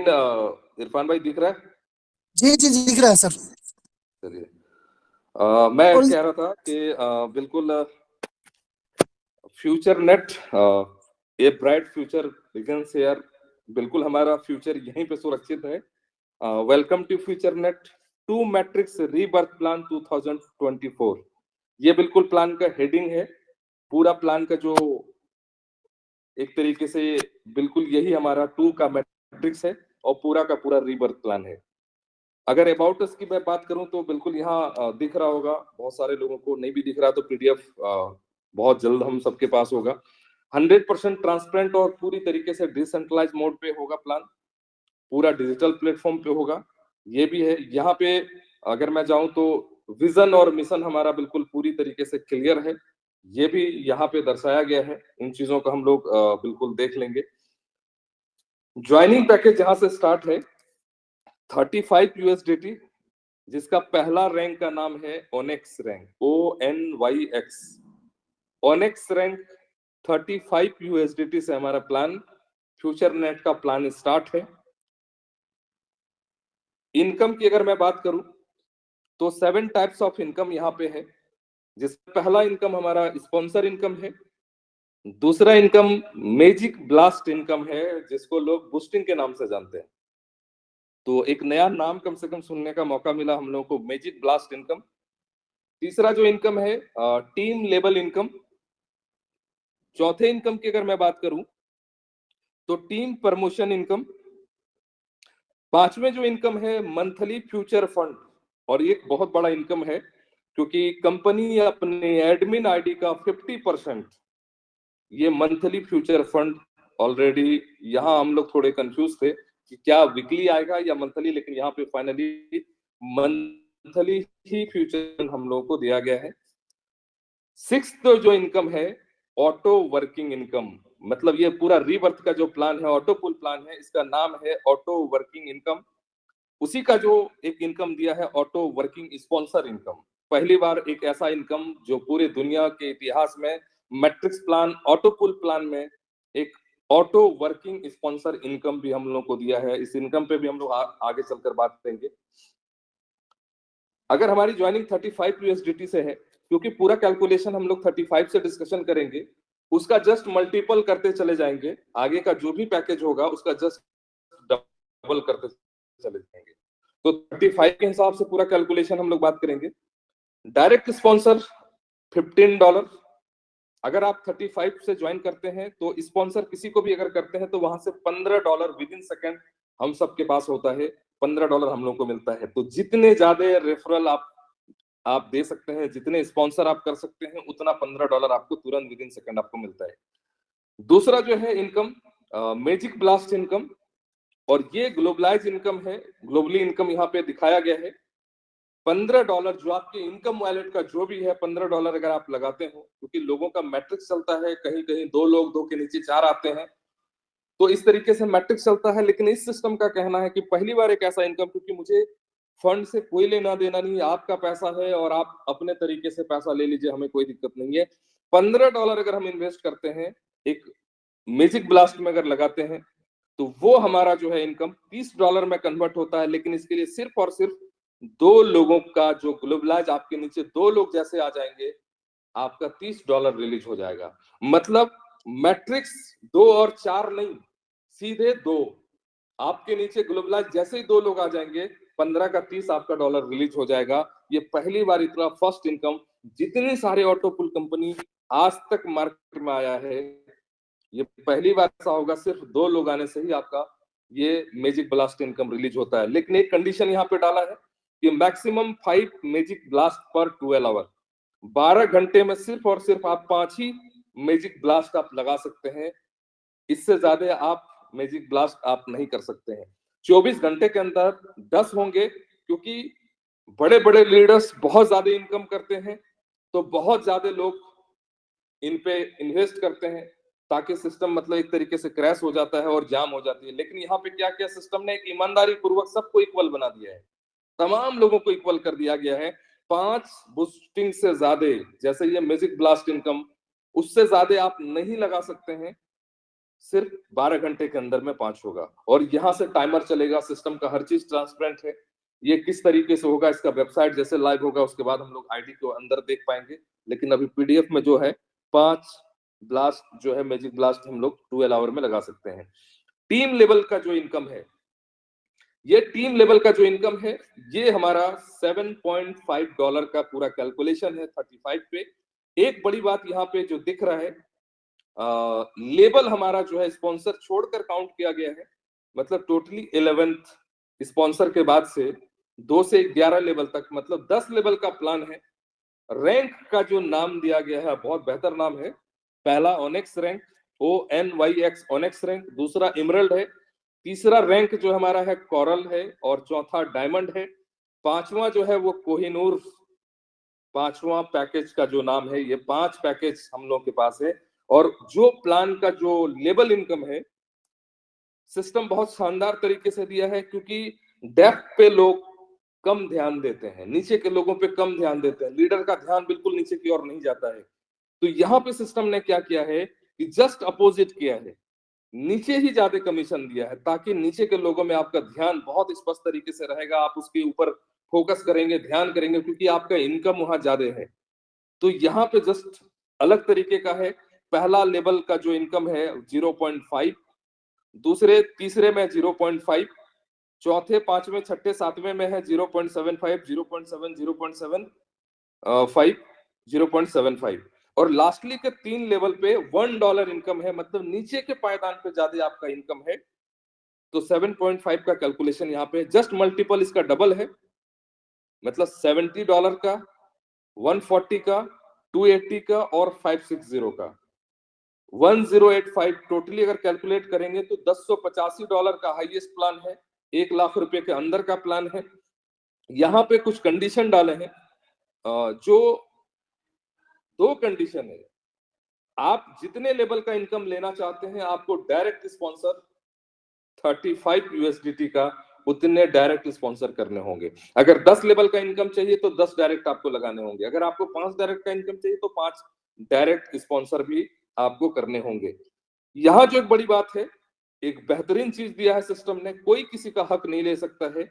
Screen Irfan भाई दिख रहा है? जी जी जी, दिख रहा है सर। चलिए, मैं और कह रहा था कि बिल्कुल Future Net, a bright future begins here. बिल्कुल हमारा फ्यूचर यहीं पे सुरक्षित है। Welcome to Future Net to matrix rebirth plan 2024। ये बिल्कुल प्लान का हेडिंग है। पूरा प्लान का जो एक तरीके से बिल्कुल यही हमारा टू का मैट्रिक्स है और पूरा का पूरा रीबर्थ प्लान है। अगर अबाउट अस की मैं बात करूं तो बिल्कुल यहाँ दिख रहा होगा, बहुत सारे लोगों को नहीं भी दिख रहा तो पीडीएफ बहुत जल्द हम सबके पास होगा। 100% ट्रांसपेरेंट और पूरी तरीके से डिसेंट्रलाइज मोड पे होगा प्लान, पूरा डिजिटल प्लेटफॉर्म पे होगा। ये भी है यहाँ पे। अगर मैं जाऊं तो विजन और मिशन हमारा बिल्कुल पूरी तरीके से क्लियर है। ये भी यहाँ पे दर्शाया गया है। इन चीजों को हम लोग बिल्कुल देख लेंगे। ज्वाइनिंग पैकेज जहां से स्टार्ट है 35 यूएसडीटी, जिसका पहला रैंक का नाम है ओनेक्स रैंक, ONYX। ओनेक्स रैंक 35 यूएसडीटी से हमारा प्लान, फ्यूचर नेट का प्लान स्टार्ट है। इनकम की अगर मैं बात करूं तो 7 टाइप्स ऑफ इनकम यहाँ पे है। जिसका पहला इनकम हमारा स्पॉन्सर इनकम है। दूसरा इनकम मैजिक ब्लास्ट इनकम है, जिसको लोग बूस्टिंग के नाम से जानते हैं। तो एक नया नाम कम से कम सुनने का मौका मिला हम लोगों को, मैजिक ब्लास्ट इनकम। तीसरा जो इनकम है टीम लेवल इनकम। चौथे इनकम की अगर मैं बात करूं तो टीम प्रमोशन इनकम। पांचवें जो इनकम है मंथली फ्यूचर फंड, और ये एक बहुत बड़ा इनकम है क्योंकि कंपनी अपने एडमिन आईडी का 50% ये मंथली फ्यूचर फंड ऑलरेडी। यहाँ हम लोग थोड़े कंफ्यूज थे कि क्या वीकली आएगा या मंथली, लेकिन यहाँ पे फाइनली मंथली ही फ्यूचर हम लोगों को दिया गया है। सिक्स्थ जो इनकम है ऑटो वर्किंग इनकम, मतलब ये पूरा रीबर्थ का जो प्लान है, ऑटो पुल प्लान है, इसका नाम है ऑटो वर्किंग इनकम। उसी का जो एक इनकम दिया है ऑटो वर्किंग स्पॉन्सर इनकम। पहली बार एक ऐसा इनकम जो पूरे दुनिया के इतिहास में मैट्रिक्स प्लान ऑटो पुल प्लान में एक ऑटो वर्किंग स्पॉन्सर इनकम भी हम लोग को दिया है। इस इनकम पे भी हम लोग आगे चलकर बात करेंगे। अगर हमारी ज्वाइनिंग 35 यूएसडीटी से है, क्योंकि पूरा कैलकुलेशन हम लोग 35 से डिस्कशन करेंगे, उसका जस्ट मल्टीपल करते चले जाएंगे। आगे का जो भी पैकेज होगा उसका जस्ट डबल करते चले जाएंगे। तो 35 के हिसाब से पूरा कैलकुलेशन हम लोग बात करेंगे। Direct sponsor $15। अगर आप 35 से ज्वाइन करते हैं तो स्पॉन्सर किसी को भी अगर करते हैं तो वहां से $15 विद इन सेकेंड हम सबके पास होता है। $15 हम लोग को मिलता है। तो जितने ज्यादा रेफरल आप दे सकते हैं, जितने स्पॉन्सर आप कर सकते हैं, उतना $15 आपको तुरंत विद इन सेकेंड आपको मिलता है। दूसरा जो है इनकम मैजिक ब्लास्ट इनकम, और ये ग्लोबलाइज इनकम है। ग्लोबली इनकम यहाँ पे दिखाया गया है। $15 जो आपके इनकम वॉलेट का जो भी है, $15 अगर आप लगाते हो, क्योंकि लोगों का मैट्रिक्स चलता है, कहीं कहीं 2 लोग 2 के नीचे 4 आते हैं, तो इस तरीके से मैट्रिक्स चलता है। लेकिन इस सिस्टम का कहना है कि पहली बार एक ऐसा इनकम, क्योंकि मुझे फंड से कोई लेना देना नहीं, आपका पैसा है और आप अपने तरीके से पैसा ले लीजिए, हमें कोई दिक्कत नहीं है। $15 अगर हम इन्वेस्ट करते हैं एक मैजिक ब्लास्ट में अगर लगाते हैं, तो वो हमारा जो है इनकम $30 में कन्वर्ट होता है। लेकिन इसके लिए सिर्फ और सिर्फ 2 लोगों का जो ग्लोबलाइज आपके नीचे 2 लोग जैसे आ जाएंगे, आपका $30 रिलीज हो जाएगा। मतलब मैट्रिक्स 2 और 4 नहीं, सीधे 2। आपके नीचे ग्लोबलाइज जैसे ही 2 लोग आ जाएंगे, 15 का 30 आपका डॉलर रिलीज हो जाएगा। ये पहली बार इतना फर्स्ट इनकम जितनी सारे ऑटो पुल कंपनी आज तक मार्केट में आया है, ये पहली बार ऐसा होगा, सिर्फ 2 लोग आने से ही आपका ये मैजिक ब्लास्ट इनकम रिलीज होता है। लेकिन एक कंडीशन यहाँ पे डाला है कि मैक्सिमम 5 मैजिक ब्लास्ट पर 12 आवर। 12 घंटे में सिर्फ और सिर्फ आप 5 ही मैजिक ब्लास्ट आप लगा सकते हैं। इससे ज्यादा आप मैजिक ब्लास्ट आप नहीं कर सकते हैं। 24 घंटे के अंदर 10 होंगे, क्योंकि बड़े बड़े लीडर्स बहुत ज्यादा इनकम करते हैं, तो बहुत ज्यादा लोग इन पे इन्वेस्ट करते हैं, ताकि सिस्टम मतलब एक तरीके से क्रैश हो जाता है और जाम हो जाती है। लेकिन यहाँ पे क्या किया सिस्टम ने, एक ईमानदारी पूर्वक सबको इक्वल बना दिया है, तमाम लोगों को इक्वल कर दिया गया है। 5 बूस्टिंग से ज्यादा, जैसे ये मैजिक ब्लास्ट इनकम, उससे ज्यादा आप नहीं लगा सकते हैं। सिर्फ 12 घंटे के अंदर में 5 होगा। और यहाँ से टाइमर चलेगा, सिस्टम का हर चीज ट्रांसपेरेंट है। ये किस तरीके से होगा, इसका वेबसाइट जैसे लाइव होगा उसके बाद हम लोग आईडी को अंदर देख पाएंगे। लेकिन अभी पीडीएफ में जो है 5 ब्लास्ट जो है मैजिक ब्लास्ट हम लोग 12 आवर में लगा सकते हैं। टीम लेवल का जो इनकम है, ये टीम लेवल का जो इनकम है ये हमारा $7.5 का पूरा कैलकुलेशन है 35 पे। एक बड़ी बात यहाँ पे जो दिख रहा है, लेवल हमारा जो है स्पॉन्सर छोड़कर काउंट किया गया है। मतलब टोटली 11th स्पॉन्सर के बाद से 2 से 11 लेवल तक, मतलब 10 लेवल का प्लान है। रैंक का जो नाम दिया गया है बहुत बेहतर नाम है। पहला ओनेक्स रैंक, ONYX ओनेक्स रैंक, दूसरा इमरल्ड है, तीसरा रैंक जो हमारा है कोरल है, और चौथा डायमंड है। पांचवा जो है वो कोहिनूर, पांचवा पैकेज का जो नाम है, ये 5 पैकेज हम लोग के पास है। और जो प्लान का जो लेवल इनकम है, सिस्टम बहुत शानदार तरीके से दिया है, क्योंकि डेप्थ पे लोग कम ध्यान देते हैं, नीचे के लोगों पे कम ध्यान देते हैं, लीडर का ध्यान बिल्कुल नीचे की ओर नहीं जाता है। तो यहाँ पे सिस्टम ने क्या किया है कि जस्ट अपोजिट किया है, नीचे ही ज्यादा कमीशन दिया है, ताकि नीचे के लोगों में आपका ध्यान बहुत स्पष्ट तरीके से रहेगा, आप उसके ऊपर फोकस करेंगे, ध्यान करेंगे, क्योंकि आपका इनकम वहां ज्यादा है। तो यहाँ पे जस्ट अलग तरीके का है। पहला लेवल का जो इनकम है 0.5, दूसरे तीसरे में 0.5, चौथे पांचवें छठे सातवें में है 0.75, 0.7, 0.75, 0.75, और लास्टली के 3 लेवल पे $1 इनकम है। मतलब नीचे के पायदान पे ज्यादा आपका इनकम है। तो 7.5 का कैलकुलेशन यहाँ पे जस्ट मल्टीपल इसका डबल है, मतलब $70 का, 140 का, 280 का और 560 का, 1085 टोटली अगर कैलकुलेट करेंगे तो $1085 का हाईएस्ट प्लान है, 1 लाख रुपए के अंदर का प्लान है। यहाँ पे कुछ कंडीशन डाले हैं, जो 2 कंडीशन है। आप जितने लेवल का इनकम लेना चाहते हैं, आपको डायरेक्ट स्पॉन्सर 35 USDT का उतने डायरेक्ट स्पॉन्सर करने होंगे। अगर 10 लेवल का इनकम चाहिए तो 10 डायरेक्ट आपको लगाने होंगे। अगर आपको 5 डायरेक्ट का इनकम चाहिए तो 5 डायरेक्ट स्पॉन्सर भी आपको करने होंगे। यहाँ जो एक बड़ी बात है, एक बेहतरीन चीज दिया है सिस्टम ने, कोई किसी का हक नहीं ले सकता है।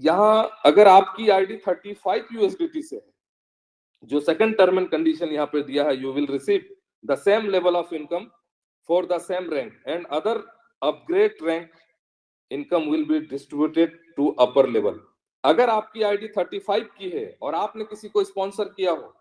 यहाँ अगर आपकी आईडी 35 USDT से है, जो सेकंड टर्म एंड कंडीशन यहाँ पे दिया है, you will receive the same level of income for the same rank and other upgrade rank income will be distributed to upper level. अगर आपकी आईडी 35 की है और आपने किसी को स्पॉन्सर किया हो,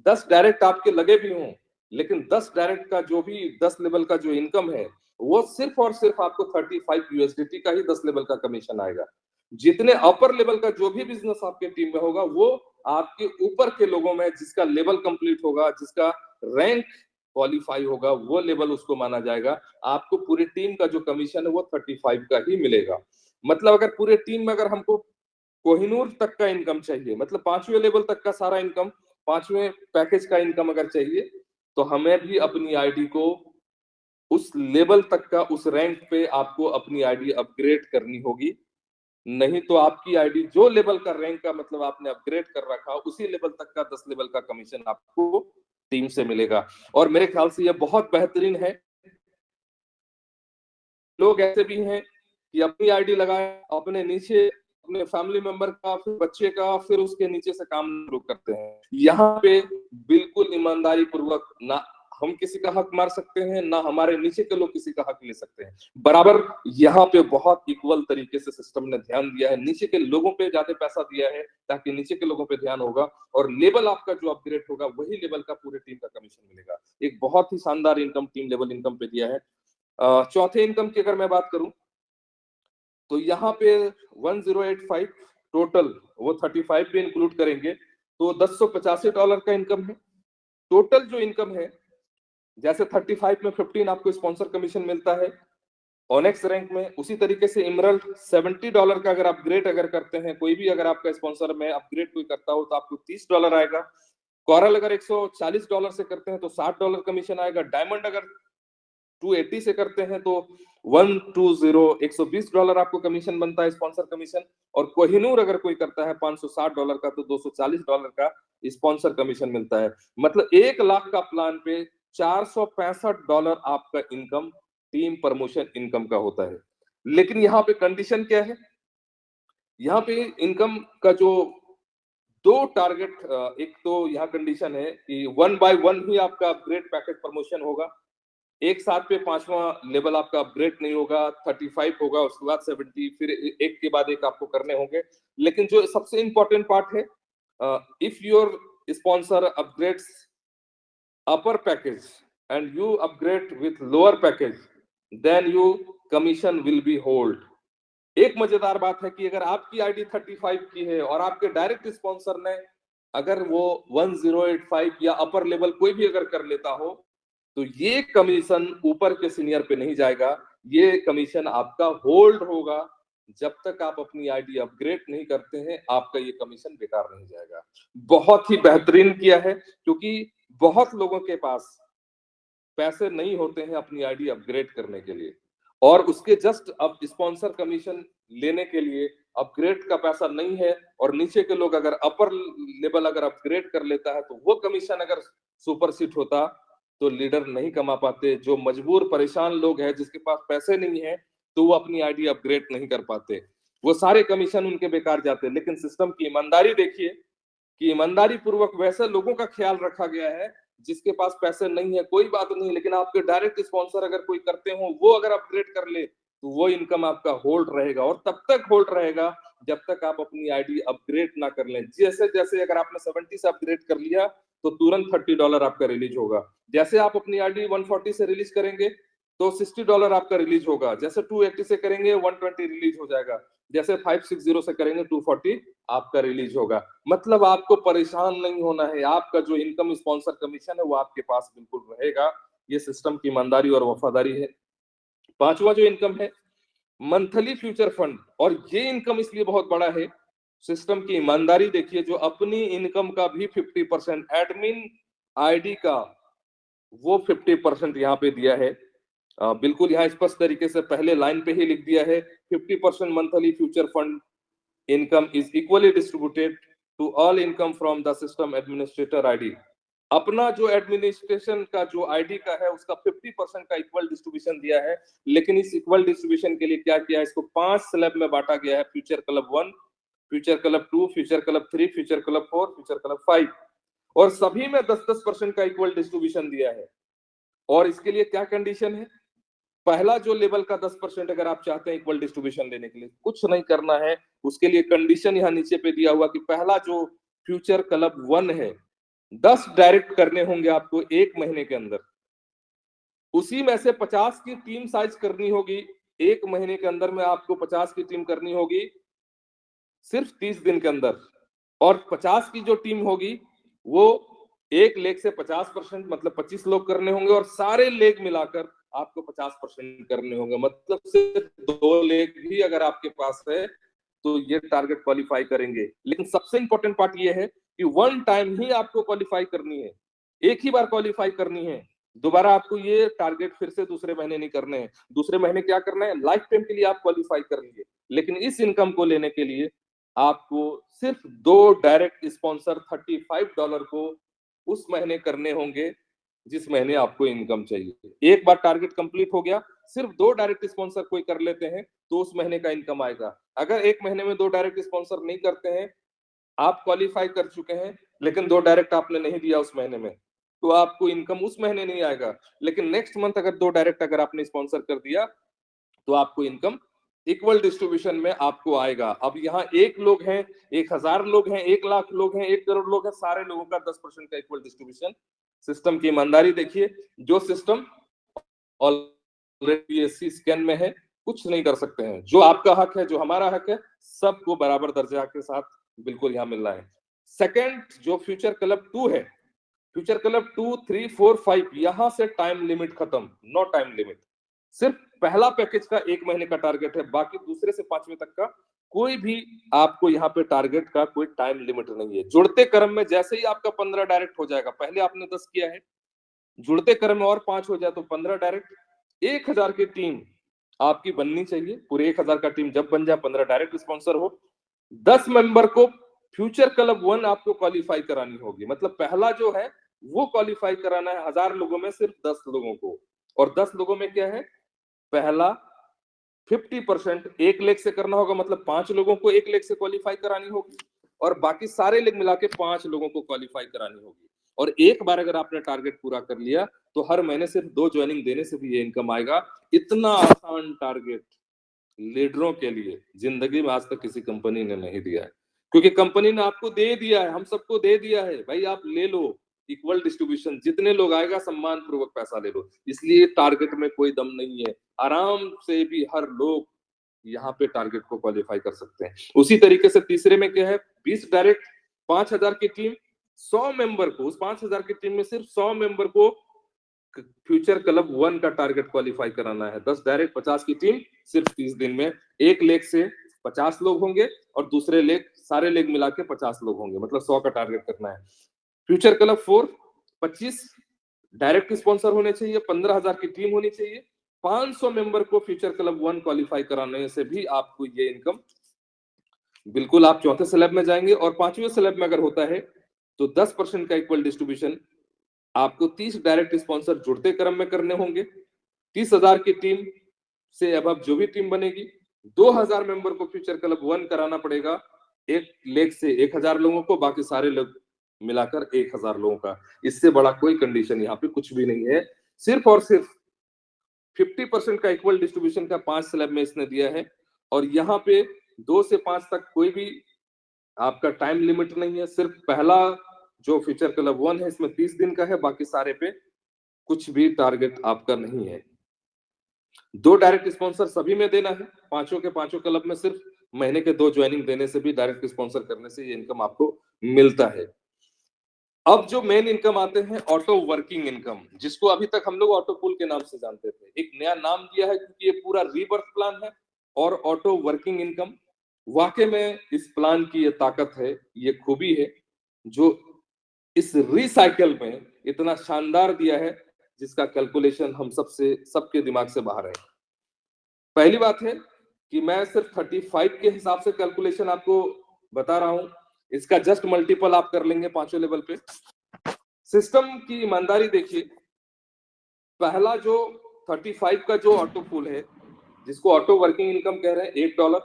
10 डायरेक्ट आपके लगे भी हों, लेकिन 10 डायरेक्ट का जो भी 10 लेवल का जो इनकम है, वो सिर्फ और सिर्फ आपको 35 USDT का ही 10 लेवल का कमीशन आएगा। जितने अपर लेवल का जो भी बिजनेस आपके टीम में होगा, वो आपके ऊपर के लोगों में जिसका लेवल कंप्लीट होगा, जिसका रैंक क्वालिफाई होगा, वो लेवल उसको माना जाएगा। आपको पूरी टीम का जो कमीशन है वो 35 का ही मिलेगा। मतलब अगर पूरे टीम में अगर हमको कोहिनूर तक का इनकम चाहिए, मतलब 5वें लेवल तक का सारा इनकम, 5वें पैकेज का इनकम अगर चाहिए, तो हमें भी अपनी आईडी को उस लेवल तक का, उस रैंक पे आपको अपनी आईडी अपग्रेड करनी होगी। नहीं तो आपकी आईडी जो लेवल का रैंक का मतलब आपने अपग्रेड कर रखा, उसी लेवल तक का 10 लेवल का कमीशन आपको टीम से मिलेगा। और मेरे ख्याल से यह बहुत बेहतरीन है। लोग ऐसे भी हैं कि अपनी आईडी लगाए, अपने नीचे अपने फैमिली मेंबर का, फिर बच्चे का, फिर उसके नीचे से काम शुरू करते हैं। यहाँ पे बिल्कुल ईमानदारी पूर्वक ना हम किसी का हक मार सकते हैं, ना हमारे नीचे के लोग किसी का हक ले सकते हैं। बराबर यहाँ पे बहुत इक्वल तरीके से सिस्टम ने ध्यान दिया है, नीचे के लोगों पे ज्यादा पैसा दिया है ताकि नीचे के लोगों पे ध्यान होगा, और लेवल आपका जो अपग्रेड होगा वही लेवल का पूरे टीम का कमीशन मिलेगा। एक बहुत ही शानदार इनकम टीम लेवल इनकम पे दिया है। चौथे इनकम की अगर मैं बात करूं, तो यहाँ पे 1085 टोटल, वो 35 भी इंक्लूड करेंगे तो $1085 का इनकम है। टोटल जो इनकम है, जैसे 35 में 15 आपको स्पॉन्सर कमीशन मिलता है ऑनेक्स रैंक में, उसी तरीके से इमरल्ड $70 का अगर अपग्रेड अगर करते हैं, कोई भी अगर आपका स्पॉन्सर में अपग्रेड कोई करता हो तो आपको $30 आएगा। कोरल अगर $140 से करते हैं तो $60 कमीशन आएगा। डायमंड अगर 280 से करते हैं तो 120 आपको कमीशन बनता है, स्पॉन्सर कमीशन। और कोहिनूर अगर कोई करता है $560 का तो $240 का स्पॉन्सर कमीशन मिलता है। मतलब 1 लाख का प्लान पे $465 आपका इनकम टीम प्रमोशन इनकम का होता है। लेकिन यहाँ पे कंडीशन क्या है, यहाँ पे इनकम का जो दो टारगेट, एक तो यहाँ कंडीशन है कि 1 by 1 ही आपका अपग्रेड पैकेज प्रमोशन होगा, एक साथ पे 5वां लेवल आपका अपग्रेड नहीं होगा, 35 होगा, उसके बाद 70, फिर एक के बाद एक आपको करने होंगे। लेकिन जो सबसे इंपॉर्टेंट पार्ट है, if your sponsor upgrades upper package and you upgrade with lower package, then you commission will be hold। एक मजेदार बात है कि अगर आपकी आईडी 35 की है और आपके डायरेक्ट स्पॉन्सर ने अगर वो 1085 या अपर लेवल कोई भी अगर कर लेता हो, तो ये कमीशन ऊपर के सीनियर पे नहीं जाएगा, ये कमीशन आपका होल्ड होगा। जब तक आप अपनी आईडी अपग्रेड नहीं करते हैं, आपका ये कमीशन बेकार नहीं जाएगा। बहुत ही बेहतरीन किया है, क्योंकि बहुत लोगों के पास पैसे नहीं होते हैं अपनी आईडी अपग्रेड करने के लिए, और उसके जस्ट अब स्पॉन्सर कमीशन लेने के लिए अपग्रेड का पैसा नहीं है, और नीचे के लोग अगर अपर लेवल अगर अपग्रेड कर लेता है तो वो कमीशन अगर सुपर सीट होता तो लीडर नहीं कमा पाते। जो मजबूर परेशान लोग हैं, जिसके पास पैसे नहीं है, तो वो अपनी आईडी अपग्रेड नहीं कर पाते, वो सारे कमीशन उनके बेकार जाते। लेकिन सिस्टम की ईमानदारी देखिए कि ईमानदारी पूर्वक वैसे लोगों का ख्याल रखा गया है जिसके पास पैसे नहीं है, कोई बात नहीं, लेकिन आपके डायरेक्ट स्पॉन्सर अगर कोई करते हो, वो अगर अपग्रेड कर ले, तो वो इनकम आपका होल्ड रहेगा, और तब तक होल्ड रहेगा जब तक आप अपनी आईडी अपग्रेड ना कर लें। जैसे जैसे अगर आपने 70 से अपग्रेड कर लिया तो तुरंत $30 आपका रिलीज होगा। जैसे आप अपनी आईडी 140 से रिलीज करेंगे तो $60 आपका रिलीज होगा। जैसे 280 से करेंगे 120 रिलीज हो जाएगा। जैसे 560 से करेंगे 240 आपका रिलीज होगा। मतलब आपको परेशान नहीं होना है, आपका जो इनकम स्पॉन्सर कमीशन है वो आपके पास बिल्कुल रहेगा। ये सिस्टम की ईमानदारी और वफादारी है। पांचवा जो इनकम है, मंथली फ्यूचर फंड, और ये इनकम इसलिए बहुत बड़ा है, सिस्टम की ईमानदारी देखिए, जो अपनी इनकम का भी 50% एडमिन आईडी का वो 50% यहाँ पे दिया है। बिल्कुल यहाँ स्पष्ट तरीके से पहले लाइन पे ही लिख दिया है, 50% monthly future fund income is equally distributed to all income from the system administrator ID. अपना जो एडमिनिस्ट्रेशन का जो आईडी का है उसका 50% का इक्वल डिस्ट्रीब्यूशन दिया है। लेकिन इस इक्वल डिस्ट्रीब्यूशन के लिए क्या किया है, इसको 5 स्लैब में बांटा गया है, future club 1, future club 2, future club 3, future club 4, future club 5, और सभी में 10-10% का इक्वल डिस्ट्रीब्यूशन दिया है। और इसके लिए क्या कंडीशन है, पहला जो लेवल का 10% अगर आप चाहते हैं इक्वल डिस्ट्रीब्यूशन लेने के लिए, कुछ नहीं करना है, उसके लिए कंडीशन यहाँ नीचे पे दिया हुआ कि पहला जो फ्यूचर क्लब 1 है, 10 डायरेक्ट करने होंगे आपको 1 महीने के अंदर। उसी में से 50 की टीम साइज करनी होगी, 1 महीने के अंदर में आपको 50 की टीम करनी होगी सिर्फ 30 दिन के अंदर। और 50 की जो टीम होगी वो एक लेग से 50%, मतलब 25 लोग करने होंगे, और सारे लेग मिलाकर आपको 50% करने होंगे। मतलब सिर्फ 2 लेग भी अगर आपके पास है तो ये टारगेट क्वालिफाई करेंगे। लेकिन सबसे इंपॉर्टेंट पार्ट ये है कि 1 टाइम ही आपको क्वालिफाई करनी है, एक ही बार क्वालिफाई करनी है। दोबारा आपको ये टारगेट फिर से दूसरे महीने नहीं करने हैं। दूसरे महीने क्या करना है, लाइफ टाइम के लिए आप क्वालिफाई कर लीजिए। लेकिन इस इनकम को लेने के लिए आपको सिर्फ 2 डायरेक्ट स्पॉन्सर $35 को उस महीने करने होंगे जिस महीने आपको इनकम चाहिए। एक बार टारगेट कंप्लीट हो गया, सिर्फ 2 डायरेक्ट स्पॉन्सर कोई कर लेते हैं तो उस महीने का इनकम आएगा। अगर एक महीने में 2 डायरेक्ट स्पॉन्सर नहीं करते हैं, आप क्वालिफाई कर चुके हैं लेकिन 2 डायरेक्ट आपने नहीं दिया उस महीने में, तो आपको इनकम उस महीने नहीं आएगा। लेकिन नेक्स्ट मंथ अगर 2 डायरेक्ट अगर आपने स्पॉन्सर कर दिया तो आपको इनकम इक्वल डिस्ट्रीब्यूशन में आपको आएगा। अब यहाँ 1 लोग हैं, 1000 लोग हैं, 1 लाख लोग हैं, 1 करोड़ लोग हैं, सारे लोगों का 10% का इक्वल डिस्ट्रीब्यूशन। सिस्टम की ईमानदारी देखिए, जो सिस्टम ऑलरेडी एससी स्कैन में है, कुछ नहीं कर सकते हैं। जो आपका हक है, जो हमारा हक है, सबको बराबर दर्जा के साथ बिल्कुल यहाँ मिल रहा है। सेकंड जो फ्यूचर क्लब 2 है, फ्यूचर क्लब 2, 3, 4, 5, यहां से टाइम लिमिट खत्म, नो टाइम लिमिट। सिर्फ पहला पैकेज का 1 महीने का टारगेट है, बाकी दूसरे से 5वें तक का कोई भी आपको यहाँ पे टारगेट का कोई टाइम लिमिट नहीं है। जुड़ते क्रम में जैसे ही आपका 15 डायरेक्ट हो जाएगा, पहले आपने 10 किया है, जुड़ते क्रम में और 5 हो जाए तो 15 डायरेक्ट। 1000 की टीम आपकी बननी चाहिए, पूरे 1000 का टीम जब बन जाए, 15 डायरेक्ट स्पॉन्सर हो, 10 मेंबर को फ्यूचर क्लब 1 आपको क्वालिफाई करानी होगी। मतलब पहला जो है वो क्वालिफाई कराना है 1000 लोगों में सिर्फ 10 लोगों को। और 10 लोगों में क्या है, पहला 50% 1 लाख से करना होगा, मतलब 5 लोगों को 1 लाख से क्वालिफाई करानी होगी, और बाकी सारे लोग मिला के 5 लोगों को क्वालिफाई करानी होगी। और एक बार अगर आपने टारगेट पूरा कर लिया तो हर महीने सिर्फ 2 ज्वाइनिंग देने से भी ये इनकम आएगा। इतना आसान टारगेट लीडरों के लिए जिंदगी में आज तक किसी कंपनी ने नहीं दिया है, क्योंकि कंपनी ने आपको दे दिया है, हम सबको दे दिया है, भाई आप ले लो, इक्वल डिस्ट्रीब्यूशन, जितने लोग आएगा सम्मान पूर्वक पैसा ले लो। इसलिए टारगेट में कोई दम नहीं है, आराम से भी हर लोग यहाँ पे टारगेट को क्वालिफाई कर सकते हैं। उसी तरीके से तीसरे में क्या है, 20 डायरेक्ट, 5000 की टीम, 100 मेंबर को, उस 5000 की टीम में सिर्फ 100 मेंबर को फ्यूचर क्लब 1 का टारगेट क्वालिफाई कराना है। 10 डायरेक्ट, 50 की टीम, सिर्फ 30 दिन में 1 लेग से 50 लोग होंगे और दूसरे लेग, सारे लेग मिला के 50 लोग होंगे, मतलब 100 का टारगेट करना है। फ्यूचर क्लब 4, 25 डायरेक्ट स्पॉन्सर होने चाहिए, 15,000 की टीम होनी चाहिए, 500 मेंबर को फ्यूचर क्लब 1 क्वालिफाई कराने से भी आपको ये इनकम, बिल्कुल आप चौथे स्लैब में जाएंगे। और पांचवें स्लैब में अगर होता है तो 10% का इक्वल डिस्ट्रीब्यूशन आपको 30 डायरेक्ट स्पॉन्सर जुड़ते क्रम में करने होंगे। 30,000 की टीम से अब जो भी टीम बनेगी, 2000 मेंबर को फ्यूचर क्लब 1 कराना पड़ेगा, 1 लेग से 1000 लोगों को, बाकी सारे लोग मिलाकर 1000 लोगों का। इससे बड़ा कोई कंडीशन यहाँ पे कुछ भी नहीं है, सिर्फ और सिर्फ 50% का इक्वल डिस्ट्रीब्यूशन का 5 स्लैब में इसने दिया है। और यहाँ पे 2 से 5 तक कोई भी आपका टाइम लिमिट नहीं है, सिर्फ पहला जो फ्यूचर क्लब 1 है इसमें 30 दिन का है, बाकी सारे पे कुछ भी टारगेट आपका नहीं है। 2 डायरेक्ट स्पॉन्सर सभी में देना है, पांचों के पांचों क्लब में सिर्फ महीने के 2 ज्वाइनिंग देने से भी डायरेक्ट स्पॉन्सर करने से ये इनकम आपको मिलता है। अब जो मेन इनकम आते हैं ऑटो वर्किंग इनकम, जिसको अभी तक हम लोग ऑटो पूल के नाम से जानते थे, एक नया नाम दिया है क्योंकि ये पूरा रीबर्थ प्लान है। और ऑटो वर्किंग इनकम, वाकई में इस प्लान की ये ताकत है, ये खूबी है जो इस रिसाइकल में इतना शानदार दिया है, जिसका कैलकुलेशन हम सबके दिमाग से बाहर है। पहली बात है कि मैं सिर्फ 35 के हिसाब से कैलकुलेशन आपको बता रहा हूं, इसका जस्ट मल्टीपल आप कर लेंगे पांचों लेवल पे। सिस्टम की ईमानदारी देखिए, पहला जो 35 का जो ऑटो पूल है, जिसको ऑटो वर्किंग इनकम कह रहे हैं, $1,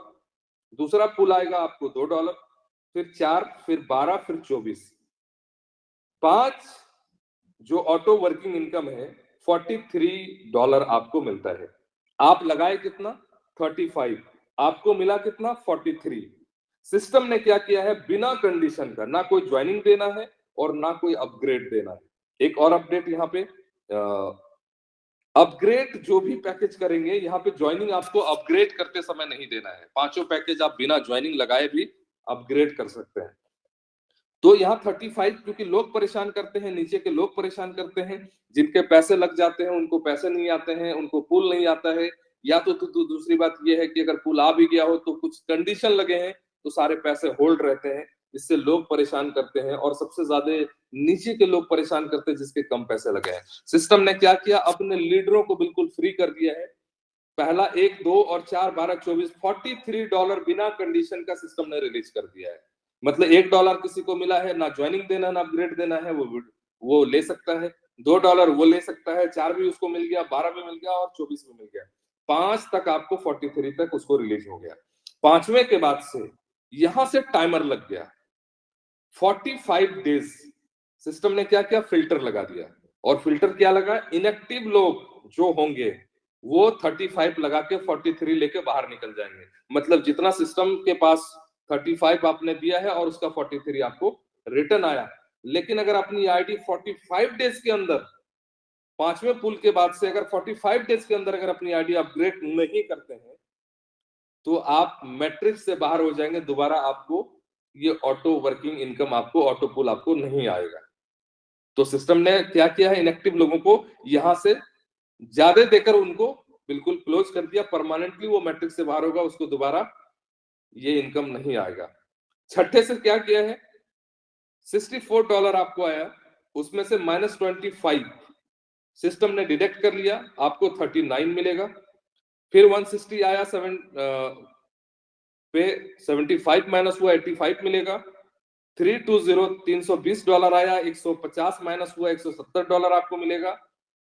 दूसरा पूल आएगा आपको $2, फिर 4, फिर 12, फिर 24, 5 जो ऑटो वर्किंग इनकम है $43 आपको मिलता है। आप लगाए कितना, 35, आपको मिला कितना, 43। सिस्टम ने क्या किया है, बिना कंडीशन का, ना कोई ज्वाइनिंग देना है और ना कोई अपग्रेड देना है। एक और अपडेट यहाँ पे, अपग्रेड जो भी पैकेज करेंगे, यहाँ पे ज्वाइनिंग आपको अपग्रेड करते समय नहीं देना है। पांचों पैकेज आप बिना ज्वाइनिंग लगाए भी अपग्रेड कर सकते हैं। तो यहाँ 35, क्योंकि लोग परेशान करते हैं, नीचे के लोग परेशान करते हैं, जिनके पैसे लग जाते हैं उनको पैसे नहीं आते हैं, उनको पूल नहीं आता है, या तो दूसरी बात यह है कि अगर पूल आ भी गया हो तो कुछ कंडीशन लगे हैं तो सारे पैसे होल्ड रहते हैं, इससे लोग परेशान करते हैं। और सबसे ज्यादा नीचे के लोग परेशान करते हैं जिसके कम पैसे लगे हैं। सिस्टम ने क्या किया, अपने लीडरों को बिल्कुल फ्री कर दिया है। पहला 1, 2 और 4, 12, 24, $43 बिना कंडीशन का सिस्टम ने रिलीज कर दिया है। मतलब $1 किसी को मिला है, ना ज्वाइनिंग देना ना अपग्रेड देना है, वो ले सकता है। $2 वो ले सकता है, 4 भी उसको मिल गया, 12 भी मिल गया और 24 भी मिल गया, 5 तक आपको 43 तक उसको रिलीज हो गया। पांचवें के बाद से यहां से टाइमर लग गया, 45 डेज सिस्टम ने क्या किया, फिल्टर लगा दिया। और फिल्टर क्या लगा, इनएक्टिव लोग जो होंगे वो 35 लगा के 43 लेके बाहर निकल जाएंगे। मतलब जितना सिस्टम के पास 35 आपने दिया है और उसका 43 आपको रिटर्न आया, लेकिन अगर अपनी आईडी 45 डेज के अंदर, पांचवें पुल के बाद से अगर 45 डेज के अंदर अगर अपनी आईडी अपग्रेड नहीं करते हैं तो आप मैट्रिक्स से बाहर हो जाएंगे, दोबारा आपको ये ऑटो वर्किंग इनकम, आपको ऑटो पुल आपको नहीं आएगा। तो सिस्टम ने क्या किया है, इनएक्टिव लोगों को यहां से ज्यादा देकर उनको बिल्कुल क्लोज कर दिया, परमानेंटली वो मैट्रिक्स से बाहर होगा, उसको दोबारा ये इनकम नहीं आएगा। छठे से क्या किया है, $64 आपको आया, उसमें से -25 सिस्टम ने डिडक्ट कर लिया, आपको 39 मिलेगा। फिर 160 आया, 75 माइनस हुआ 85 मिलेगा। $320 आया, 150 माइनस हुआ, $170 आपको मिलेगा।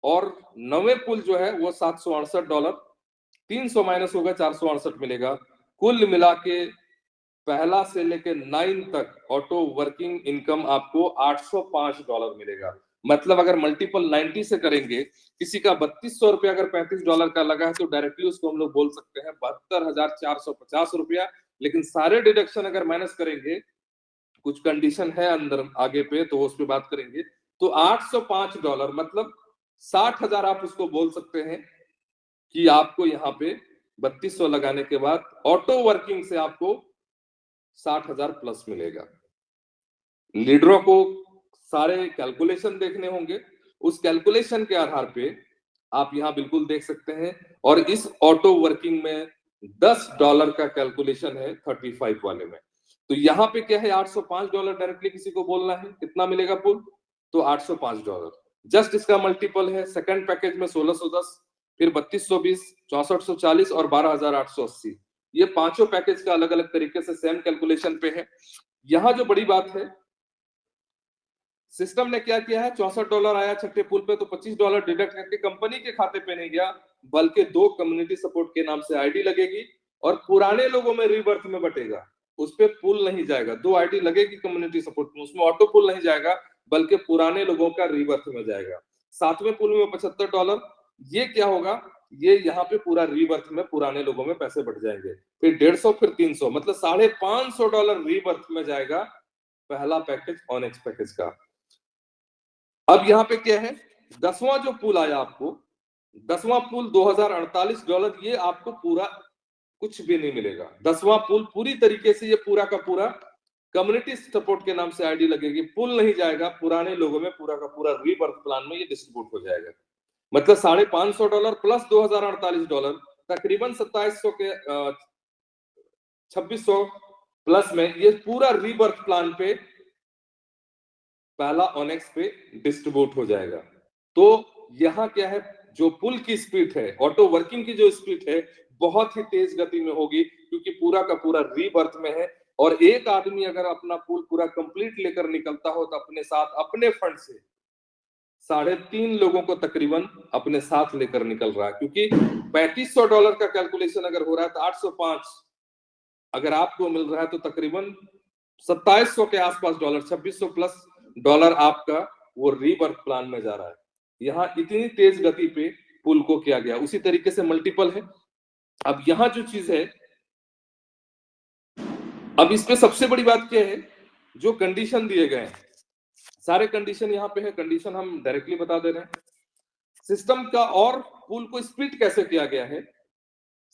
और 9वें पुल जो है वो $768, 300 माइनस होगा, 468 मिलेगा। कुल मिला के पहला से लेके 9 तक ऑटो वर्किंग इनकम आपको $805 मिलेगा। मतलब अगर मल्टीपल 90 से करेंगे, किसी का ₹3200 अगर $35 का लगा है तो डायरेक्टली उसको हम लोग बोल सकते हैं ₹72,450। लेकिन सारे डिडक्शन अगर माइनस करेंगे, कुछ कंडीशन है अंदर आगे पे तो उस पे बात करेंगे, तो $805 मतलब 60,000 आप उसको बोल सकते हैं कि आपको यहाँ पे 3200 लगाने के बाद ऑटो वर्किंग से आपको 60,000 प्लस मिलेगा। लीडरों को सारे कैलकुलेशन देखने होंगे, उस कैलकुलेशन के आधार पे आप यहाँ बिल्कुल देख सकते हैं। और इस ऑटो वर्किंग में $10 का कैलकुलेशन है 35 वाले में। तो यहाँ पे क्या है, $805 डायरेक्टली किसी को बोलना है, कितना मिलेगा पुल, तो $805। जस्ट इसका मल्टीपल है सेकंड पैकेज में 1610, फिर 3220, 6440 और 12880। ये पांचों पैकेज का अलग अलग तरीके से सेम कैलकुलेशन पे है। यहाँ जो बड़ी बात है, सिस्टम ने क्या किया है, $64 आया छठे पुल पे तो $25 डिडक्ट करके कंपनी के खाते पे नहीं गया, बल्कि 2 कम्युनिटी सपोर्ट के नाम से आईडी लगेगी और पुराने लोगों में रीबर्थ में बटेगा। उस पे पुल नहीं जाएगा, 2 आईडी लगेगी कम्युनिटी सपोर्ट में, उसमें ऑटो पुल नहीं जाएगा बल्कि पुराने लोगों का रीबर्थ में जाएगा। 7वें पुल में $75, ये क्या होगा, ये यहाँ पे पूरा रीबर्थ में पुराने लोगों में पैसे बढ़ जाएंगे। फिर 150, फिर 300, मतलब $550 रीबर्थ में जाएगा पहला पैकेज ऑनेक्स पैकेज का। अब यहाँ पे क्या है, 10वां जो पुल आया आपको, 10वां पुल $2048, ये आपको पूरा कुछ भी नहीं मिलेगा। 10वां पुल पूरी तरीके से ये पूरा का पूरा कम्युनिटी सपोर्ट के नाम से आईडी लगेगी, पुल नहीं जाएगा, पुराने लोगों में पूरा का पूरा रीबर्थ प्लान में ये डिस्ट्रीब्यूट हो जाएगा। मतलब $550 प्लस $2048, तकरीबन 2700 के 2600 प्लस में ये पूरा रीबर्थ प्लान पे पहला ऑनेक्स पे डिस्ट्रीब्यूट हो जाएगा। तो यहाँ क्या है, जो पुल की स्पीड है, ऑटो वर्किंग की जो स्पीड है, बहुत ही तेज गति में होगी, क्योंकि पूरा का पूरा रीबर्थ में है। और एक आदमी अगर अपना पुल पूरा कंप्लीट लेकर निकलता हो तो अपने साथ अपने फंड से 3.5 लोगों को तकरीबन अपने साथ लेकर निकल रहा है, क्योंकि $3500 का कैलकुलेशन अगर हो रहा है तो 805 अगर आपको मिल रहा है तो तकरीबन 2700 के आसपास डॉलर, 2600 प्लस डॉलर आपका वो रीबर्थ प्लान में जा रहा है। यहाँ इतनी तेज गति पे पुल को किया गया, उसी तरीके से मल्टीपल है। अब यहाँ जो चीज है, अब इस पे सबसे बड़ी बात क्या है, जो कंडीशन दिए गए हैं, सारे कंडीशन यहाँ पे है, कंडीशन हम डायरेक्टली बता दे रहे हैं। सिस्टम का और पुल को स्प्लिट कैसे किया गया है,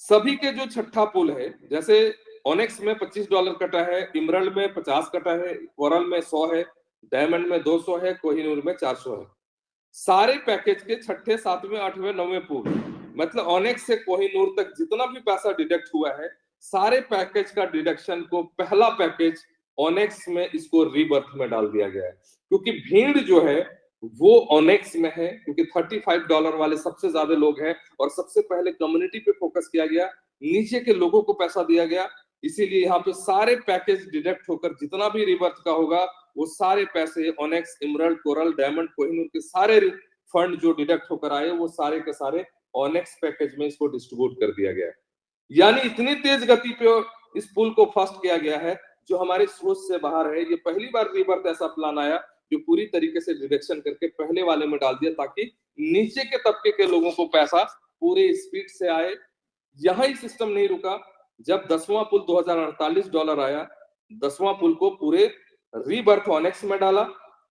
सभी के जो छठा पुल है, जैसे ऑनेक्स में $25 कटा है, इमरल्ड में 50 कटा है, कोरल में 100 है, डायमंड में 200 है, कोहिनूर में 400 है। सारे पैकेज के छठे, 7वें, 8वें, 9वें पुल, मतलब ऑनेक्स से कोहिनूर तक जितना भी पैसा डिडक्ट हुआ है, सारे पैकेज का डिडक्शन को पहला पैकेज ऑनेक्स में इसको रीबर्थ में डाल दिया गया है। क्योंकि भीड़ जो है वो ऑनेक्स में है, क्योंकि $35 वाले सबसे ज्यादा लोग हैं और सबसे पहले कम्युनिटी पे फोकस किया गया, नीचे के लोगों को पैसा दिया गया। इसीलिए यहाँ पे सारे पैकेज डिडक्ट होकर जितना भी रिबर्थ का होगा, वो सारे पैसे onyx, emerald, coral, diamond, Kohinoor के सारे फंड जो डिडक्ट होकर आए, वो सारे के सारे ऑनेक्स पैकेज में इसको डिस्ट्रीब्यूट कर दिया गया है। यानी इतनी तेज गति पे इस पुल को फर्स्ट किया गया है, जो हमारी सोच से बाहर है। ये पहली बार रिबर्थ ऐसा प्लान आया जो पूरी तरीके से डिडक्शन करके पहले वाले में डाल दिया, ताकि नीचे के तबके के लोगों को पैसा पूरे स्पीड से आए। यहां ही सिस्टम नहीं रुका, जब 10वां पुल $2048 आया, 10वां पुल को पूरे रीबर्थ ऑनेक्स में डाला।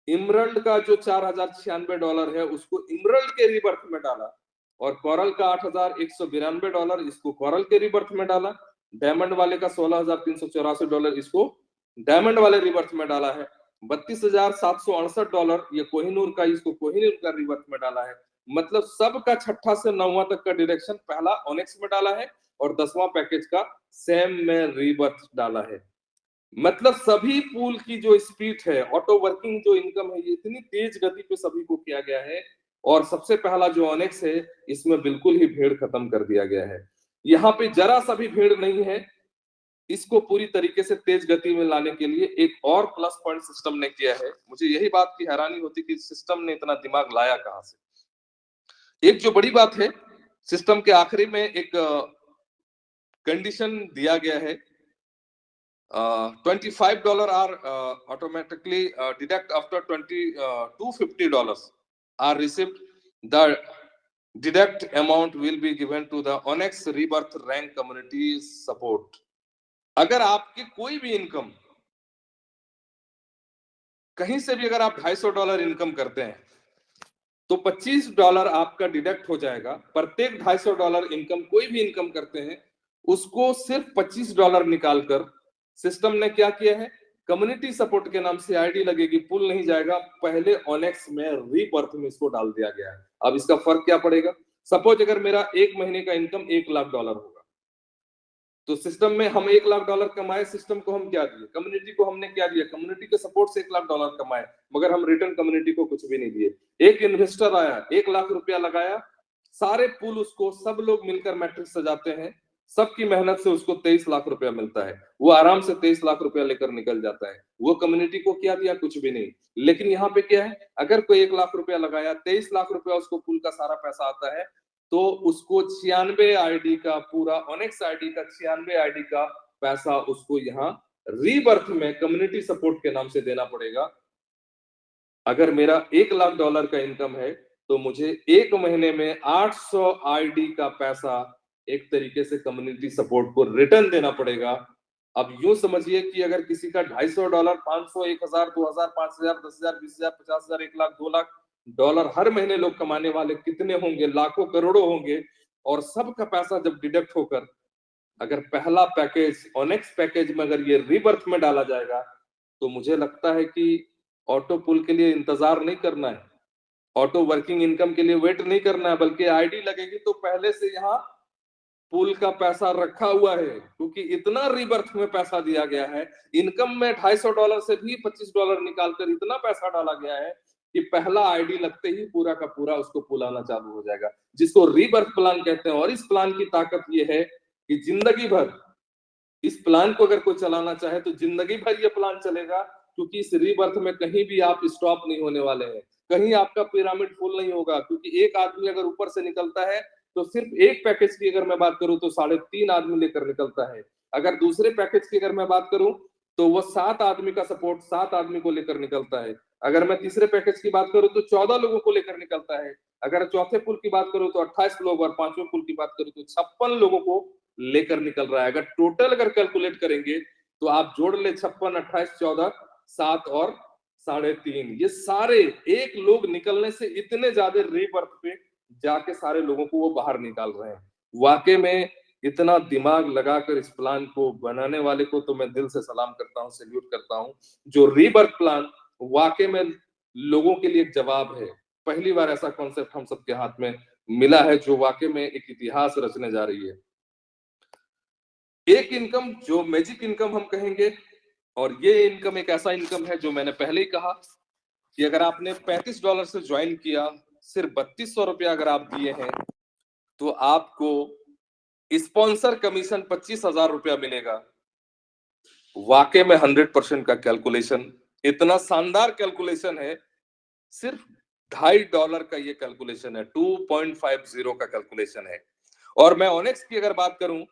इमरल्ड का जो $4096 है उसको इमरल्ड के रीबर्थ में डाला, और कोरल का $8192 इसको कोरल के रीबर्थ में डाला। डायमंड वाले का $16,384 इसको डायमंड वाले रिबर्थ में डाला है। $32,768 ये कोहिनूर का, इसको कोहिनूर का रिबर्थ में डाला है। मतलब सबका छठा से 9वां तक का डायरेक्शन पहला ऑनेक्स में डाला है और 10वां पैकेज का सेम में रीबर्थ डाला है। मतलब सभी पूल की जो स्पीड है, ऑटो वर्किंग जो इनकम है, ये इतनी तेज गति पे सभी को किया गया है। और सबसे पहला जो ऑनेक्स है, इसमें बिल्कुल ही भीड़ खत्म कर दिया गया है। यहाँ पे जरा सा भी भीड़ नहीं है। इसको पूरी तरीके से तेज गति में लाने के लिए एक और प्लस पॉइंट सिस्टम ने किया है। मुझे यही बात की हैरानी होती कि सिस्टम ने इतना दिमाग लाया कहां से। एक जो बड़ी बात है, सिस्टम के आखिरी में एक कंडीशन दिया गया है, $25 are automatically deduct after $250 are received. The deduct amount will be given to the Onyx Rebirth Rank Community Support. अगर आपकी कोई भी इनकम कहीं से भी, अगर आप $250 इनकम करते हैं तो $25 आपका डिडक्ट हो जाएगा। प्रत्येक $250 इनकम, कोई भी इनकम करते हैं उसको सिर्फ $25 निकालकर सिस्टम ने क्या किया है, कम्युनिटी सपोर्ट के नाम से आईडी लगेगी, पुल नहीं जाएगा, पहले ऑनेक्स में रीबर्थ में इसको डाल दिया गया है। अब इसका फर्क क्या पड़ेगा? सपोज अगर मेरा एक महीने का इनकम $1 लाख होगा, तो सिस्टम में हम $1 लाख कमाए, सिस्टम को हम क्या दिए, कम्युनिटी को हमने क्या दिया, कम्युनिटी के सपोर्ट से $1 लाख कमाए, मगर हम रिटर्न कम्युनिटी को कुछ भी नहीं दिए। एक इन्वेस्टर आया, $1 लाख लगाया, सारे पुल उसको सब लोग मिलकर मैट्रिक्स सजाते हैं, सबकी मेहनत से उसको $23 लाख मिलता है, वो आराम से $23 लाख लेकर निकल जाता है। वो कम्युनिटी को क्या दिया? कुछ भी नहीं। लेकिन यहाँ पे क्या है, अगर कोई $1 लाख लगाया, $23 लाख उसको पुल का सारा पैसा आता है, तो उसको 96 आईडी का, पूरा ऑनेक्स आईडी का 96 आईडी का पैसा उसको यहाँ रीबर्थ में कम्युनिटी सपोर्ट के नाम से देना पड़ेगा। अगर मेरा $1 लाख का इनकम है तो मुझे एक महीने में 800 आईडी का पैसा एक तरीके से कम्युनिटी सपोर्ट को रिटर्न देना पड़ेगा। अब यूं समझिए कि अगर किसी का $250, 500, 1000, 2000, 5000, 10000, 20000, 50000, 1 लाख, $2 लाख हर महीने लोग कमाने वाले कितने होंगे? लाखों करोड़ों होंगे। और सबका पैसा जब डिडक्ट होकर अगर पहला पैकेज ऑनेक्स पैकेज में अगर ये रीबर्थ में डाला जाएगा, तो मुझे लगता है कि ऑटो पुल के लिए इंतजार नहीं करना है, ऑटो वर्किंग इनकम के लिए वेट नहीं करना है, बल्कि आईडी लगेगी तो पहले से यहाँ पुल का पैसा रखा हुआ है, क्योंकि इतना रीबर्थ में पैसा दिया गया है। इनकम में $250 से भी $25 निकालकर इतना पैसा डाला गया है कि पहला आईडी लगते ही पूरा का पूरा उसको पुल आना चालू हो जाएगा, जिसको रीबर्थ प्लान कहते हैं। और इस प्लान की ताकत ये है कि जिंदगी भर इस प्लान को अगर कोई चलाना चाहे तो जिंदगी भर ये प्लान चलेगा, क्योंकि इस रीबर्थ में कहीं भी आप स्टॉप नहीं होने वाले हैं, कहीं आपका पिरामिड फुल नहीं होगा। क्योंकि एक आदमी अगर ऊपर से निकलता है तो सिर्फ एक पैकेज की अगर मैं बात करूं तो 3.5 आदमी लेकर निकलता है। अगर दूसरे पैकेज की अगर मैं बात करूं तो वो 7 आदमी का सपोर्ट 7 आदमी को लेकर निकलता है। अगर मैं तीसरे पैकेज की बात करूं तो 14 लोगों को लेकर निकलता है। अगर चौथे पुल की बात करूं तो 28 लोग, और पांचवें पुल की बात करूं तो 56 लोगों को लेकर निकल रहा है। अगर टोटल अगर कैलकुलेट करेंगे तो आप जोड़ ले 56, 28, 14, 7 और 3.5, ये सारे एक लोग निकलने से इतने ज्यादा रीबर्थ पे जाके सारे लोगों को वो बाहर निकाल रहे हैं। वाकई में इतना दिमाग लगाकर इस प्लान को बनाने वाले को तो मैं दिल से सलाम करता हूँ, सैल्यूट करता हूँ। जो रीबर्थ प्लान वाकई में लोगों के लिए एक जवाब है। पहली बार ऐसा कॉन्सेप्ट हम सबके हाथ में मिला है जो वाकई में एक इतिहास रचने जा रही है। एक इनकम जो मैजिक इनकम हम कहेंगे, और ये इनकम एक ऐसा इनकम है जो मैंने पहले ही कहा कि अगर आपने $35 से ज्वाइन किया, सिर्फ $3200 अगर आप दिए हैं, तो आपको स्पॉन्सर कमीशन $25,000 मिलेगा। वाकई में 100% का कैलकुलेशन, इतना शानदार कैलकुलेशन है। सिर्फ $2.5 का ये कैलकुलेशन है, 2.50 का कैलकुलेशन है। और मैं ऑनेक्स की अगर बात करूं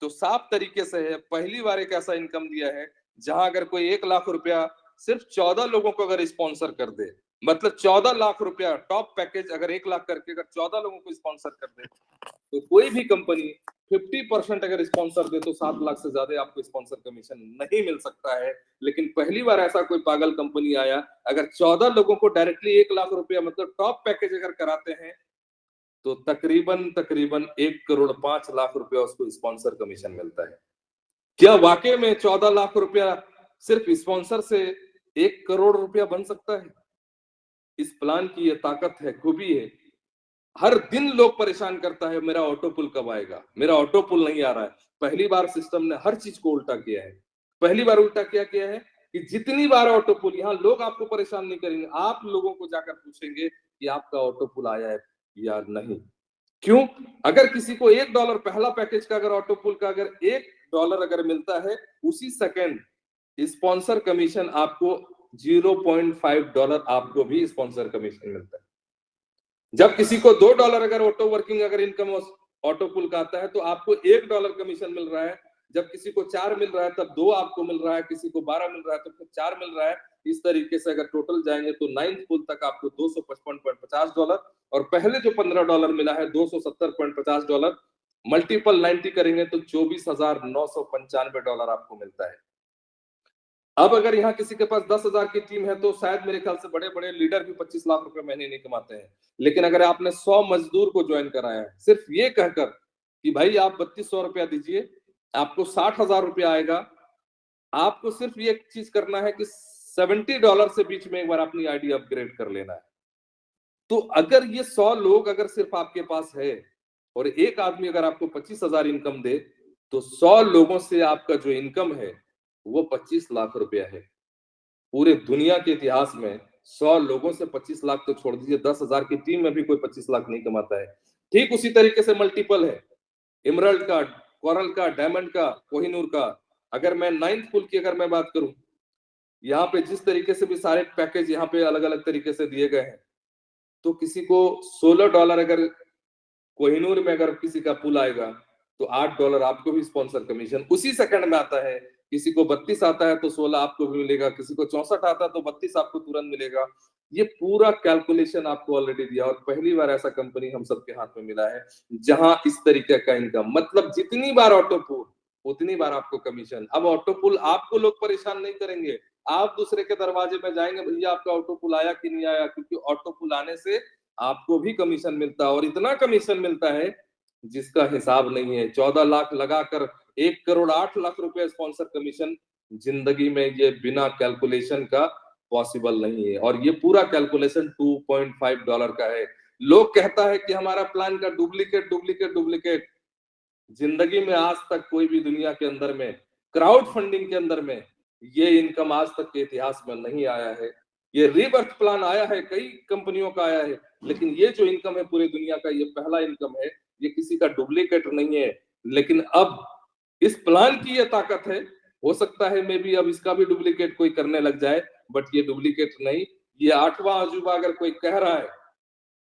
तो साफ तरीके से है, पहली बार एक ऐसा इनकम दिया है जहां अगर कोई $1 लाख सिर्फ 14 लोगों को अगर स्पॉन्सर कर दे, मतलब $14 लाख टॉप पैकेज अगर 1 लाख करके अगर 14 लोगों को स्पॉन्सर कर दे, तो कोई भी कंपनी 50% अगर स्पॉन्सर दे तो 7 लाख से ज्यादा आपको स्पॉन्सर कमीशन नहीं मिल सकता है। लेकिन पहली बार ऐसा कोई पागल कंपनी आया, अगर 14 लोगों को डायरेक्टली $1 लाख मतलब टॉप पैकेज अगर कराते हैं, तो तकरीबन 1,05,00,000 उसको स्पॉन्सर कमीशन मिलता है। क्या वाकई में $14 लाख सिर्फ स्पॉन्सर से $1 करोड़ बन सकता है? इस प्लान की ये ताकत है, खूबी है। हर दिन लोग परेशान करता है, मेरा ऑटो पुल कब आएगा, मेरा ऑटो पुल नहीं आ रहा है। पहली बार सिस्टम ने हर चीज को उल्टा किया है। पहली बार उल्टा क्या किया है कि जितनी बार ऑटो पुल, यहाँ लोग आपको परेशान नहीं करेंगे, आप लोगों को जाकर पूछेंगे कि आपका ऑटो पुल आया है या नहीं। क्यों? अगर किसी को $1 पहला पैकेज का अगर ऑटो पुल का अगर $1 $1 अगर मिलता है, उसी सेकंड स्पॉन्सर कमीशन आपको $0.5 आपको भी स्पॉन्सर कमीशन मिलता है। जब किसी को $2 अगर ऑटो वर्किंग अगर इनकम ऑटो पुल का आता है तो आपको $1 कमीशन मिल रहा है। जब किसी को 4 मिल रहा है तब 2 आपको मिल रहा है, किसी को 12 मिल रहा है तो फिर 4 मिल रहा है। इस तरीके से अगर टोटल जाएंगे तो 9th पुल तक आपको $255.50 और पहले जो $15 मिला है $270.50, मल्टीपल 90 करेंगे तो $24,995 आपको मिलता है। अब अगर यहाँ किसी के पास 10,000 की टीम है तो शायद मेरे ख्याल से बड़े बड़े लीडर भी 25 लाख रुपए महीने नहीं कमाते हैं। लेकिन अगर आपने 100 मजदूर को ज्वाइन कराया है सिर्फ ये कहकर कि भाई आप 3200 रुपया दीजिए, आपको $60,000 आएगा, आपको सिर्फ ये चीज करना है कि $70 से बीच में एक बार अपनी आईडी अपग्रेड कर लेना है। तो अगर ये 100 लोग अगर सिर्फ आपके पास है और एक आदमी अगर आपको 25,000 इनकम दे तो 100 लोगों से आपका जो इनकम है वो 25 लाख रुपया है। पूरे दुनिया के इतिहास में 100 लोगों से 25 लाख तो छोड़ दीजिए, 10,000 की टीम में भी कोई 25 लाख नहीं कमाता है। ठीक उसी तरीके से मल्टीपल है, इमरल्ड का, कोरल का, डायमंड का, कोहिनूर का। अगर मैं 9th पुल की अगर मैं बात करूं, यहाँ पे जिस तरीके से भी सारे पैकेज यहाँ पे अलग अलग तरीके से दिए गए हैं, तो किसी को $16 अगर कोहिनूर में अगर किसी का पुल आएगा तो $8 आपको भी स्पॉन्सर कमीशन उसी सेकंड में आता है। किसी को 32 आता है तो 16 आपको भी मिलेगा, किसी को 64 आता है तो 32 आपको तुरंत मिलेगा। ये पूरा कैलकुलेशन आपको ऑलरेडी दिया और पहली बार ऐसा कंपनी हम सबके हाथ में मिला है जहां इस तरीके का इनकम, मतलब जितनी बार ऑटो पुल उतनी बार आपको कमीशन। अब ऑटो पुल आपको लोग परेशान नहीं करेंगे, आप दूसरे के दरवाजे में जाएंगे, भैया आपका ऑटो पुल आया कि नहीं आया, क्योंकि ऑटो पुल आने से आपको भी कमीशन मिलता है और इतना कमीशन मिलता है जिसका हिसाब नहीं है। 14 लाख लगाकर 1,08,00,000 रुपए स्पॉन्सर कमीशन जिंदगी में ये बिना कैलकुलेशन का पॉसिबल नहीं है। और ये पूरा कैलकुलेशन $2.5 का है। लोग कहता है कि हमारा प्लान का डुप्लीकेट डुप्लीकेट डुप्लीकेट, जिंदगी में आज तक कोई भी दुनिया के अंदर में क्राउड फंडिंग के अंदर में ये इनकम आज तक के इतिहास में नहीं आया है। ये रीबर्थ प्लान आया है, कई कंपनियों का आया है, लेकिन ये जो इनकम है पूरी दुनिया का, ये पहला इनकम है, ये किसी का डुप्लीकेट नहीं है। लेकिन अब इस प्लान की ये ताकत है, हो सकता है मे बी अब इसका भी डुप्लीकेट कोई करने लग जाए, बट ये डुप्लीकेट नहीं, ये 8वां अजूबा अगर कोई कह रहा है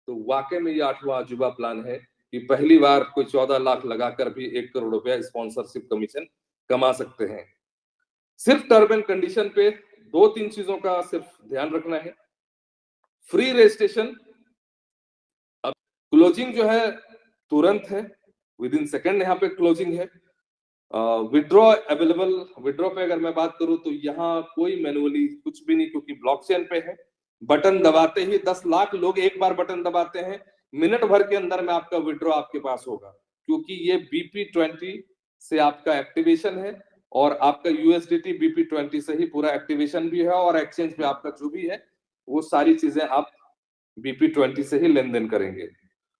तो वाकई में ये 8वां अजूबा प्लान है कि पहली बार कोई 14 लाख लगाकर भी 1 करोड़ रुपया स्पॉन्सरशिप कमीशन कमा सकते हैं। सिर्फ टर्म एंड कंडीशन पे 2-3 चीजों का सिर्फ ध्यान रखना है। फ्री रजिस्ट्रेशन, अब क्लोजिंग जो है तुरंत है, विद इन सेकेंड यहाँ पे क्लोजिंग है। विड्रॉ अवेलेबल, विड्रॉ पे अगर मैं बात करूं तो यहाँ कोई मैनुअली कुछ भी नहीं, क्योंकि ब्लॉकचेन पे है। बटन दबाते ही 10 लाख लोग एक बार बटन दबाते हैं, मिनट भर के अंदर में आपका विड्रॉ आपके पास होगा, क्योंकि ये BP20 से आपका एक्टिवेशन है और आपका USDT BP20 से ही पूरा एक्टिवेशन भी है और एक्सचेंज पे आपका जो भी है वो सारी चीजें आप BP20 से ही लेन देन करेंगे।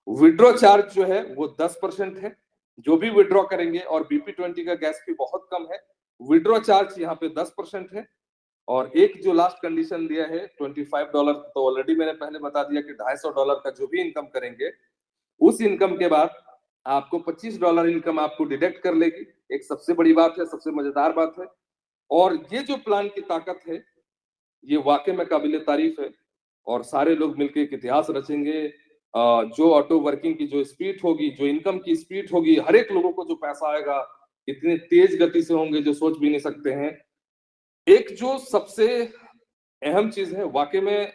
विड्रॉ चार्ज जो है वो 10% है जो भी विड्रॉ करेंगे, और BP20 का गैस भी बहुत कम है। विड्रॉ चार्ज यहाँ पे 10% है। और एक जो लास्ट कंडीशन दिया है $25, तो ऑलरेडी मैंने पहले बता दिया कि $250 का जो भी इनकम करेंगे उस इनकम के बाद आपको $25 इनकम आपको डिडक्ट कर लेगी। एक सबसे बड़ी बात है, सबसे मजेदार बात है। और ये जो प्लान की ताकत है ये वाकई में काबिले तारीफ है और सारे लोग मिलकर एक इतिहास रचेंगे। जो ऑटो वर्किंग की जो स्पीड होगी, जो इनकम की स्पीड होगी, हर एक लोगों को जो पैसा आएगा इतनी तेज गति से होंगे जो सोच भी नहीं सकते हैं। एक जो सबसे अहम चीज है, वाकई में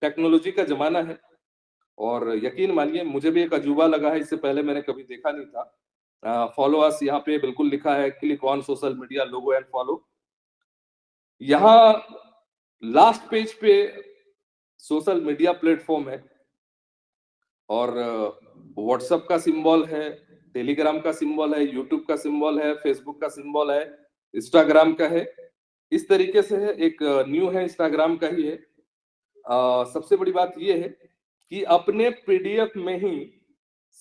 टेक्नोलॉजी का जमाना है और यकीन मानिए मुझे भी एक अजूबा लगा है, इससे पहले मैंने कभी देखा नहीं था। फॉलो अस यहाँ पे बिल्कुल लिखा है, click on social media logo and follow. यहाँ लास्ट पेज पे सोशल मीडिया प्लेटफॉर्म है और व्हाट्सएप का सिंबल है, टेलीग्राम का सिंबल है, यूट्यूब का सिंबल है, फेसबुक का सिंबल है, इंस्टाग्राम का है। इस तरीके से है, एक न्यू है इंस्टाग्राम का ही है। सबसे बड़ी बात यह है कि अपने PDF में ही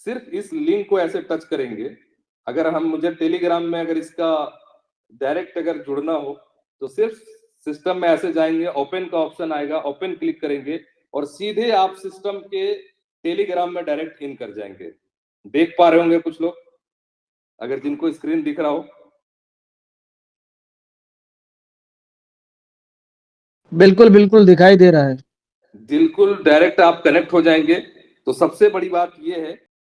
सिर्फ इस लिंक को ऐसे टच करेंगे। अगर हम मुझे टेलीग्राम में अगर इसका डायरेक्ट अगर जुड़ना हो तो सिर्फ सिस्टम में ऐसे जाएंगे, ओपन का ऑप्शन आएगा, ओपन क्लिक करेंगे और सीधे आप सिस्टम के टेलीग्राम में डायरेक्ट इन कर जाएंगे। देख पा रहे होंगे कुछ लोग, अगर जिनको स्क्रीन दिख रहा हो बिल्कुल बिल्कुल दिखाई दे रहा है। बिल्कुल डायरेक्ट आप कनेक्ट हो जाएंगे। तो सबसे बड़ी बात ये है